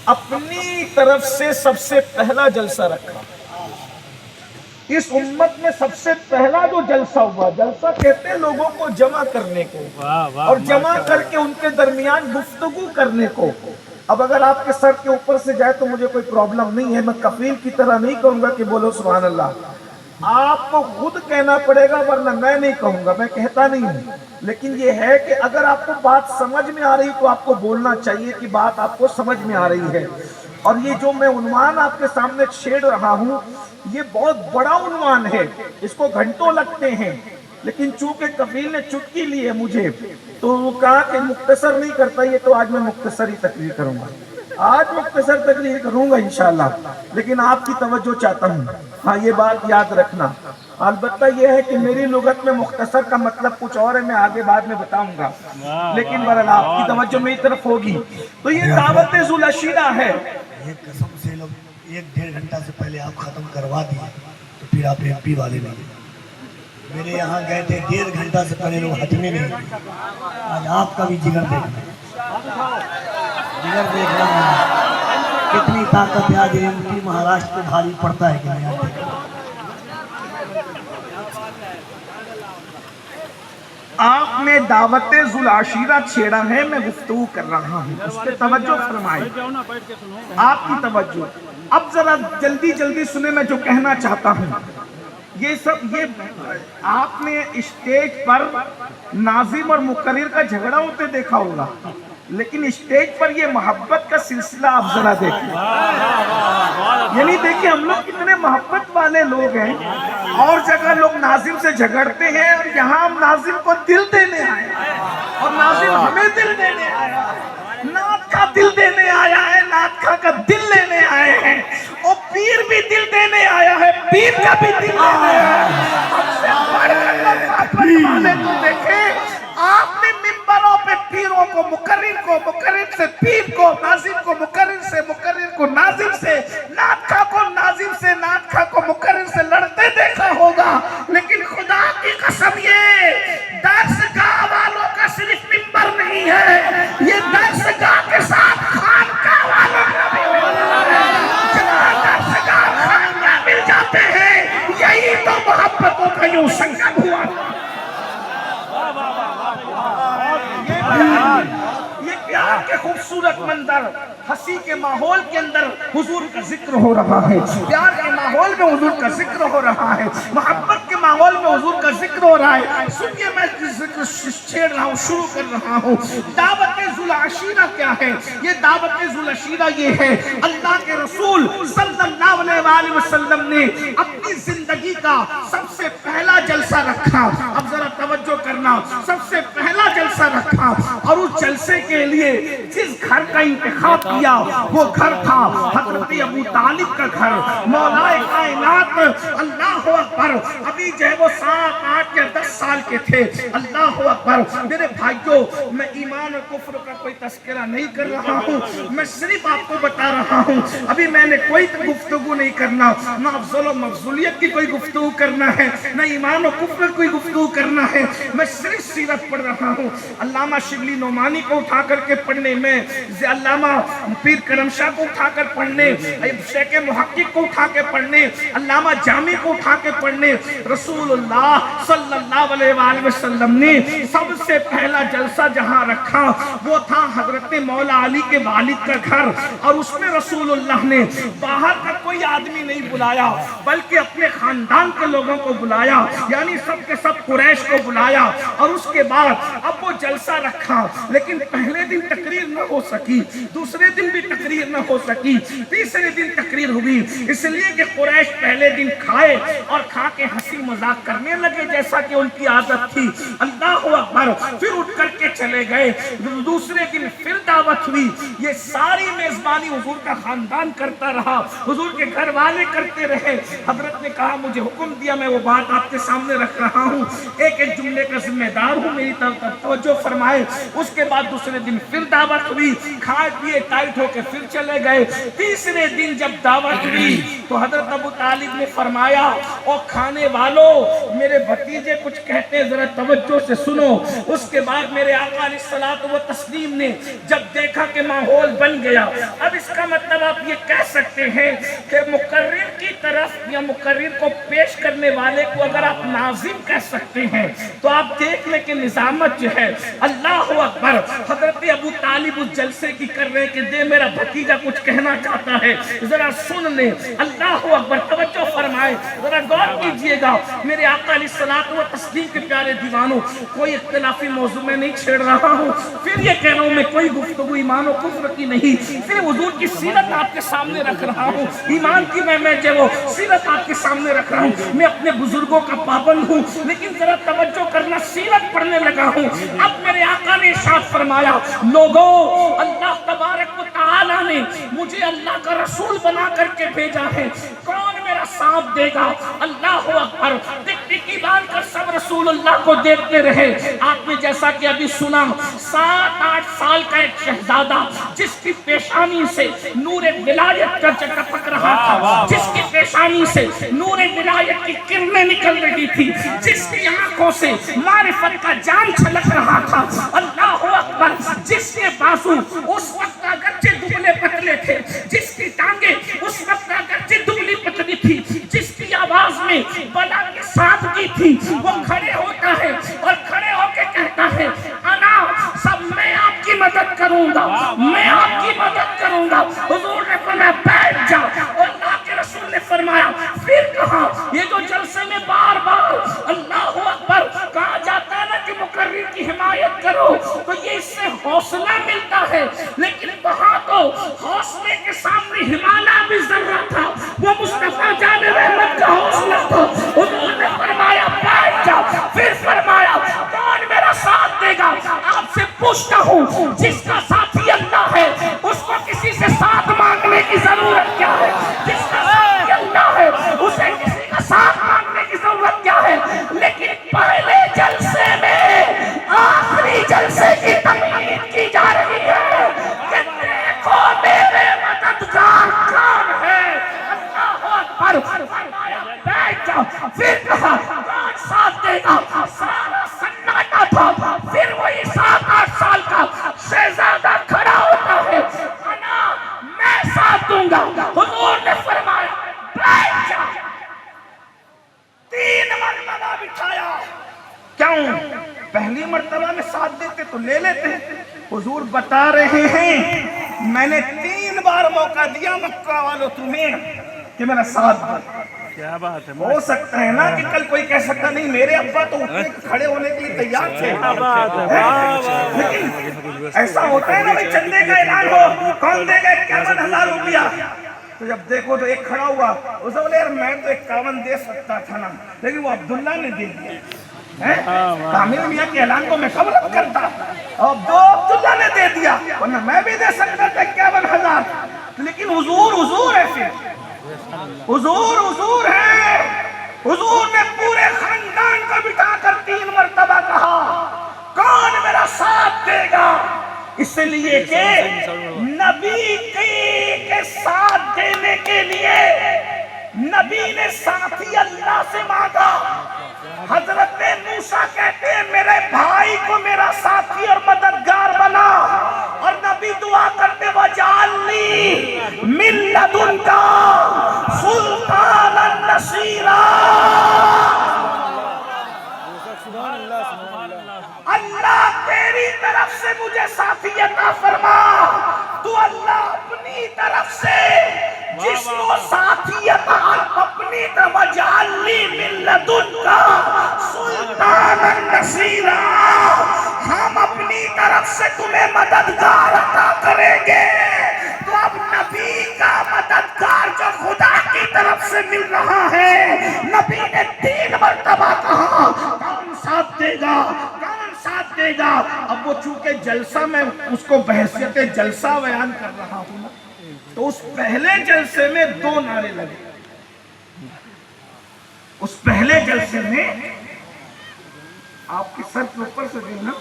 اپنی طرف سے سب سے پہلا جلسہ رکھا. اس امت میں سب سے پہلا جو جلسہ ہوا، جلسہ کہتے ہیں لوگوں کو جمع کرنے کو اور جمع کر کے ان کے درمیان گفتگو کرنے کو. اب اگر آپ کے سر کے اوپر سے جائے تو مجھے کوئی پرابلم نہیں ہے، میں کفیل کی طرح نہیں کہوں گا کہ بولو سبحان اللہ. آپ کو خود کہنا پڑے گا، ورنہ میں نہیں کہوں گا، میں کہتا نہیں ہوں. لیکن یہ ہے کہ اگر آپ کو بات سمجھ میں آ رہی تو آپ کو بولنا چاہیے کہ بات آپ کو سمجھ میں آ رہی ہے. اور یہ جو میں عنوان آپ کے سامنے چھیڑ رہا ہوں، یہ بہت بڑا عنوان ہے، اس کو گھنٹوں لگتے ہیں. لیکن چونکہ کفیل نے چٹکی لی ہے مجھے، تو وہ کہا کہ مختصر نہیں کرتا یہ، تو آج میں مختصر ہی تقریر کروں گا. آج مختصر تقریر کروں گا انشاءاللہ، لیکن آپ کی توجہ چاہتا ہوں. ہاں یہ بات یاد رکھنا. البتہ یہ ہے کہ میری لغت میں مختصر کا مطلب کچھ اور ہے، میں آگے بعد میں بتاؤں گا، لیکن بہرحال آپ کی توجہ میری طرف ہوگی. تو یہ دعوت ذوالعشیرہ ہے. یہ قسم سے لوگ 1-1.5 گھنٹہ سے پہلے آپ ختم کروا دیے تو پھر آپ ایم پی والے نہیں. میرے یہاں گئے تھے 1.5 گھنٹہ سے پہلے لوگ ہٹنے نہیں. آج آپ کا بھی جگر دیکھنا، جگر دیکھنا کتنی طاقت ہے. آج ایم پی مہاراشٹر کو بھاری پڑتا ہے کہ نہیں. آپ نے دعوت ذوالعشیرہ چھیڑا ہے، میں گفتگو کر رہا ہوں، اس پہ توجہ فرمائیں. آپ کی توجہ اب ذرا جلدی جلدی سنیں، میں جو کہنا چاہتا ہوں. یہ آپ نے اسٹیج پر ناظم اور مقرر کا جھگڑا ہوتے دیکھا ہوگا، لیکن اسٹیج پر یہ محبت کا سلسلہ آپ ذرا دیکھیں. یعنی دیکھیں ہم لوگ کتنے محبت والے لوگ ہیں. اور جگہ لوگ ناظم سے جھگڑتے ہیں، اور یہاں ہم ناظم کو دل دینے آئے ہیں، اور ناظم ہمیں دل دینے آیا ہے. نعت کا دل دینے آیا ہے، نعت کا دل لینے آئے ہیں. اور پیر بھی دل دینے آیا ہے، پیر کا بھی دل دینے آیا ہے. ہم سے بڑھ کر محبت والے تو دیکھیں. آپ نے منبروں پہ پیروں کو مقرر کو، مقرر سے پیر کو، ناظم کو مقرر سے، مقرر کو ناظم سے، نعت خواہ کو ناظم سے، نعت خواہ کو مقرر سے لڑتے دیکھا ہوگا. لیکن خدا کی قسم یہ درسگاہ والوں کا صرف منبر نہیں ہے، یہ درسگاہ کے ساتھ خانقاہ والوں کا بھی منبر ہے. جہاں درسگاہ خانقاہ مل جاتے ہیں، یہی تو محبتوں کا یوں سنگم ہوا. یہ پیار کے خوبصورت منظر، ہنسی کے ماحول کے اندر حضور کا ذکر ہو رہا ہے. پیار کے ماحول میں حضور کا ذکر ہو رہا ہے، محبت کے ماحول میں حضور کا ذکر ہو رہا ہے. سنیے میں ذکر چھیڑ رہا ہوں، شروع کر رہا ہوں. دعوت ذوالعشیرہ کیا ہے؟ یہ دعوت ذوالعشیرہ یہ ہے، اللہ کے رسول صلی اللہ علیہ وسلم نے اپنی زندگی کا سب سے پہلا جلسہ رکھا. اب ذرا توجہ کرنا، سب سے پہلا جلسہ رکھا، اور اس جلسے کے لیے جس گھر کا انتخاب کیا وہ گھر تھا حضرت ابو طالب کا گھر. مولا کائنات اللہ اکبر ابھی جو ہے وہ 7, 8 یا 10 سال کے تھے. اللہ اکبر. میرے بھائیوں، میں ایمان اور کفر کا کوئی تذکرہ نہیں کر رہا ہوں، میں صرف آپ کو بتا رہا ہوں. ابھی میں نے کوئی گفتگو نہیں کرنا، نہ افضل و مفضولیت کی کوئی گفتگو کرنا ہے، نہ ایمان و کفر کوئی گفتگو کرنا ہے. میں صرف سیرت پڑھ رہا ہوں. علامہ شبلی نعمانی کو اٹھا کر کے پڑھنے میں، علامہ پیر کرم شاہ کو اٹھا کر پڑھنے، شیخ محقق کو اٹھا کے پڑھنے، علامہ جامی کو اٹھا کے پڑھنے، رسول اللہ صلی اللہ علیہ وآلہ وسلم نے سب سے پہلا جلسہ جہاں رکھا وہ تھا حضرت مولا علی کے والد کا گھر. اور اس میں رسول اللہ نے باہر کا کوئی آدمی نہیں بلایا، بلکہ اپنے خاندان کے لوگوں کو بلایا، یعنی سب کے سب قریش کو بلایا. اور اس کے بعد اب وہ جلسہ رکھا. لیکن پہلے دن تقریر نہ ہو سکی، دوسرے دن بھی تقریر نہ ہو سکی، تیسرے دن تقریر ہوئی. اس لیے کہ قریش پہلے دن کھائے اور کھا کے ہنسی مذاق کرنے لگے جیسا کہ ان کی عادت تھی. اللہ اکبر. پھر اٹھ کر کے چلے گئے. دوسرے دن پھر دعوت ہوئی. یہ ساری میزبانی حضور کا خاندان کرتا رہا، حضور کے گھر والے کرتے رہے. حضرت نے کہا مجھے حکم دیا، میں وہ بات آپ کے سامنے رکھ رہا ہوں. ایک ایک جملے کا ذمہ دار ہوں، میری طرف توجہ توجہ فرمائے. اس کے بعد دوسرے دن پھر دعوت ہوئی, کھائے پیے ٹائٹ ہو کے پھر چلے گئے. تیسرے دن جب دعوت ہوئی تو حضرت ابو طالب نے فرمایا او کھانے والوں, میرے بھتیجے کچھ کہتے ہیں ذرا توجہ سے سنو. اس کے بعد میرے آقا علیہ الصلوۃ والتسلیم نے جب دیکھا کہ ماحول بن گیا, اب اس کا مطلب آپ یہ کہہ سکتے ہیں کہ مقرر کی طرف یا مقرر کو پیش کرنے والے کو اگر آپ ناظم کہہ سکتے ہیں تو آپ دیکھ لیں کہ نظامت جو ہے. اللہ اکبر, حضرت ابو طالب اس جلسے کی کر رہے کہ دے میرا بھتیجا کچھ کہنا چاہتا ہے, ذرا سن لیں. اللہ اکبر, توجہ فرمائے, ذرا غور کیجئے گا. میرے آقا علیہ الصلوۃ والتسلیم کے پیارے دیوانوں, کوئی اختلافی موضوع میں نہیں چھیڑ رہا ہوں, پھر یہ کہہ رہا ہوں میں کوئی گفتگو ایمان و کفر کی نہیں, صرف حضور کی سیرت آپ کے سامنے رکھ رہا ہوں. ایمان کی میں جو وہ سیرت آپ کے سامنے رکھ رہا ہوں. میں اپنے بزرگوں کا پابند ہوں, لیکن ذرا توجہ کرنا, سیرت پڑھنے لگا ہوں. اب میرے آقا نے ارشاد فرمایا, لوگوں اللہ تبارک و تعالی نے مجھے اللہ کا رسول بنا کر کے بھیجا ہے, کون میرا ساتھ دے گا؟ اللہ اکبر. ٹکٹکی باندھ کر سب رسول اللہ کو دیکھتے رہے. آپ نے جیسا کہ ابھی سنا 7-8 سال کا ایک شہزادہ جس کی پیشانی سے نور ولایت کا چٹپک رہا تھا, جس کی پیشانی سے نور ولایت کی کرنیں نکل رہی تھی, جس کی آنکھوں سے معرفت کا جام چھلک رہا تھا. اللہ اکبر. جس کے بازو اس وقت اگرچہ دبلے پتلے تھے, جس کی ٹانگیں اس وقت اگرچہ دبلی پتلی تھی, جس کی آواز میں بلا کی سادگی تھی, وہ کھڑے ہوتا ہے اور کھڑے ہو کے کہتا ہے انا سب میں آپ کی مدد کروں گا, میں آپ کی مدد کروں گا. حضور نے فرمایا بیٹھ جا. اللہ کے رسول نے فرمایا پھر کہا, یہ جو جلسے میں بار بار اللہ اکبر کہا جاتا ہے نا کہ مقرر کی حمایت کرو, تو یہ اس سے حوصلہ ملتا ہے, لیکن وہاں تو حوصلے کے سامنے ہمالیہ بھی ذرہ تھا, وہ مصطفیٰ جان رحمت کا حوصلہ تھا. حضور نے فرمایا بیٹھ جا. پھر فرمایا کون میرا ساتھ دے گا؟ آپ سے پوچھتا ہوں, جس کا ساتھی اللہ ہے اس کو کسی سے ساتھ مانگنے کی ضرورت کیا ہے؟ جس کا ساتھی اللہ ہے اسے کسی کا ساتھ مانگنے کی ضرورت کیا ہے؟ لیکن پہلے جلسے میں آخری جلسے کی تمہید کی جا رہی ہے کہ دیکھو میرے مددگار کون ہے. اللہ اکبر. فرمایا بیٹھ جا. پھر کہا کون ساتھ دے گا؟ سارا سناٹا تھا. پھر وہی 7-8 سال کا شہزادہ کھڑا ہوتا ہے, انا میں ساتھ دوں گا. حضور نے فرمایا بیٹھ جا. 3 مرتبہ بٹھایا. کیوں؟ پہلی مرتبہ میں ساتھ دیتے تو لے لیتے. حضور بتا رہے ہیں میں نے 3 بار موقع دیا مکہ والوں تمہیں کہ میرا ساتھ دو. کیا بات ہے. ہو سکتا ہے نا کہ کل کوئی کہہ سکتا نہیں میرے ابا تو کھڑے ہونے کے لیے تیار تھے, لیکن ایسا ہوتا ہے نا بھائی چندے کا اعلان ہو, کون دے گا 51,000 روپیہ, تو جب دیکھو تو ایک کھڑا ہوا, اسے بولے یار میں تو 51 دے سکتا تھا نا, لیکن وہ عبداللہ نے دے دیا. کامل میاں کے اعلان کو میں قبول کرتا, اب دو عبداللہ نے دے دیا, ورنہ میں بھی دے سکتا تھا 51,000. لیکن حضور ہے. پھر حضور ہے. حضور نے پورے خاندان کو بٹھا کر 3 مرتبہ کہا کون میرا ساتھ دے گا, اس لیے کہ نبی کے ساتھ دینے کے لیے نبی نے ساتھی اللہ سے مانگا. حضرت موسیٰ کہتے ہیں میرے بھائی کو میرا ساتھی اور مددگار بنا, اور نبی دعا کرتے وَجَعَلْنِی مِن لَدُنْکَ سُلْطَانًا نَصِیرًا. اللہ تیری طرف سے مجھے ساتھی عطا فرما. تو اللہ اپنی طرف سے جس کو ساتھی عطا اپنی طرف وَجَعَلْنِی مِن لَدُنْکَ سُلْطَانًا نَصِیرًا, ہم اپنی طرف سے تمہیں مددگار عطا کریں گے. تو اب نبی کا مددگار جو خدا کی طرف سے مل رہا ہے, نبی نے 3 مرتبہ کہا کون ساتھ دے گا, کون ساتھ دے گا. اب وہ چونکہ جلسہ میں اس کو بحیثیت جلسہ بیان کر رہا ہوں نا, تو اس پہلے جلسے میں 2 نعرے لگے. اس پہلے جلسے میں آپ کی سر کے اوپر سے دینا